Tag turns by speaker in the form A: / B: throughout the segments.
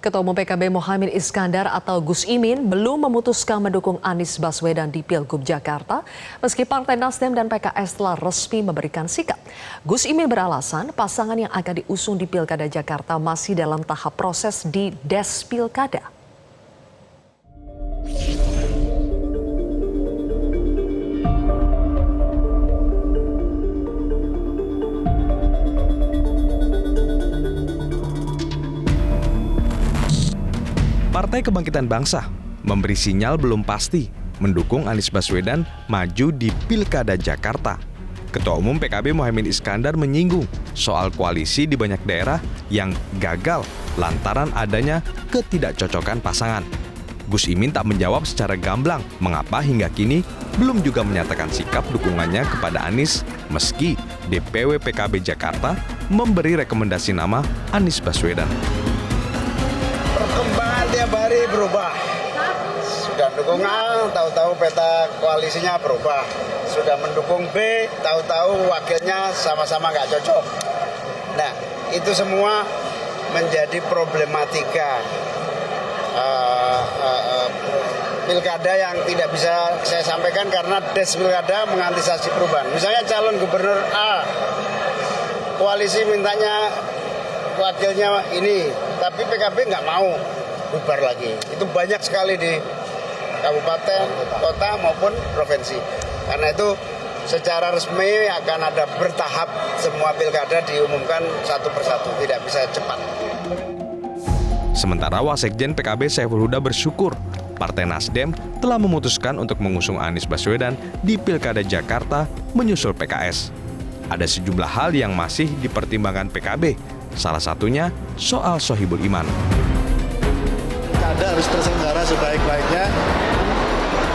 A: Ketua Umum PKB Mohaimin Iskandar atau Gus Imin belum memutuskan mendukung Anies Baswedan di Pilgub Jakarta, meski Partai Nasdem dan PKS telah resmi memberikan sikap. Gus Imin beralasan pasangan yang akan diusung di Pilkada Jakarta masih dalam tahap proses di Des Pilkada.
B: Partai Kebangkitan Bangsa memberi sinyal belum pasti mendukung Anies Baswedan maju di Pilkada Jakarta. Ketua Umum PKB Mohaimin Iskandar menyinggung soal koalisi di banyak daerah yang gagal lantaran adanya ketidakcocokan pasangan. Gus Imin tak menjawab secara gamblang mengapa hingga kini belum juga menyatakan sikap dukungannya kepada Anies meski DPW PKB Jakarta memberi rekomendasi nama Anies Baswedan.
C: Perkembangan tiap hari berubah. Sudah mendukung A, tahu-tahu peta koalisinya berubah. Sudah mendukung B, tahu-tahu wakilnya sama-sama nggak cocok. Nah, itu semua menjadi problematika pilkada yang tidak bisa saya sampaikan karena Des Pilkada mengantisipasi perubahan. Misalnya calon gubernur A, koalisi mintanya wakilnya ini, tapi PKB nggak mau bubar lagi. Itu banyak sekali di kabupaten, kota maupun provinsi. Karena itu secara resmi akan ada bertahap semua pilkada diumumkan satu persatu, tidak bisa cepat.
B: Sementara Wasekjen PKB Saiful Huda bersyukur Partai Nasdem telah memutuskan untuk mengusung Anies Baswedan di Pilkada Jakarta menyusul PKS. Ada sejumlah hal yang masih dipertimbangkan PKB, salah satunya soal Sohibul Iman.
D: Pilkada harus terselenggara sebaik-baiknya,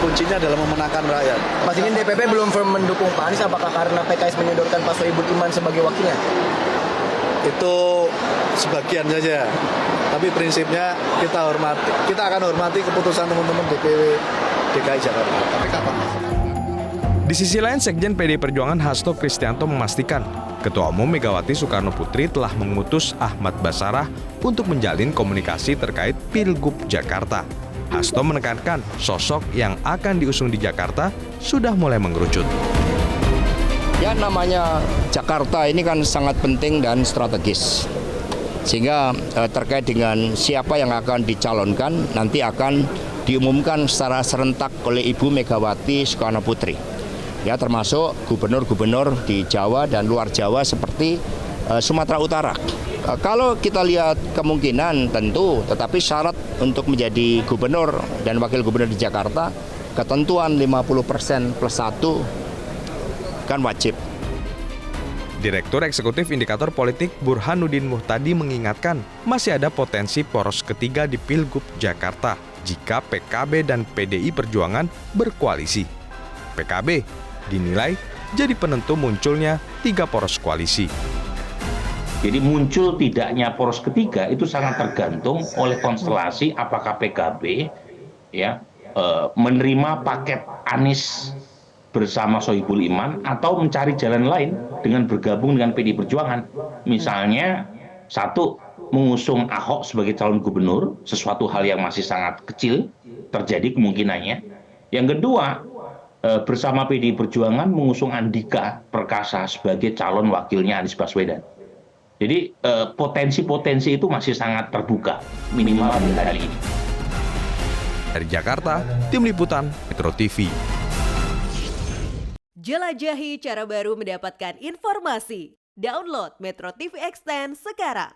D: kuncinya adalah memenangkan rakyat.
E: Mas Imin, DPP belum firm mendukung Pak Anies, apakah karena PKS menyodorkan Pak Sohibul Iman sebagai wakilnya?
D: Itu sebagian saja, tapi prinsipnya kita akan hormati keputusan teman-teman DPW DKI Jakarta. Tapi kapan?
B: Di sisi lain, Sekjen PDI Perjuangan Hasto Kristianto memastikan Ketua Umum Megawati Soekarno Putri telah mengutus Ahmad Basarah untuk menjalin komunikasi terkait Pilgub Jakarta. Hasto menekankan sosok yang akan diusung di Jakarta sudah mulai mengerucut.
F: Ya, namanya Jakarta ini kan sangat penting dan strategis. Sehingga terkait dengan siapa yang akan dicalonkan nanti akan diumumkan secara serentak oleh Ibu Megawati Soekarno Putri. Ya, termasuk gubernur-gubernur di Jawa dan luar Jawa seperti Sumatera Utara. Kalau kita lihat kemungkinan tentu, tetapi syarat untuk menjadi gubernur dan wakil gubernur di Jakarta, ketentuan 50% plus 1 kan wajib.
B: Direktur Eksekutif Indikator Politik Burhanuddin Muhtadi mengingatkan masih ada potensi poros ketiga di Pilgub Jakarta jika PKB dan PDI Perjuangan berkoalisi. PKB dinilai jadi penentu munculnya 3 poros koalisi.
G: Jadi muncul tidaknya poros ketiga itu sangat tergantung oleh konstelasi apakah PKB menerima paket Anies bersama Sohibul Iman atau mencari jalan lain dengan bergabung dengan PDI Perjuangan. Misalnya, satu, mengusung Ahok sebagai calon gubernur, sesuatu hal yang masih sangat kecil terjadi kemungkinannya. Yang kedua, bersama PDI Perjuangan mengusung Andika Perkasa sebagai calon wakilnya Anies Baswedan. Jadi potensi-potensi itu masih sangat terbuka, minimal di hari ini.
B: Dari Jakarta, Tim Liputan Metro TV.
H: Jelajahi cara baru mendapatkan informasi. Download Metro TV Extend sekarang.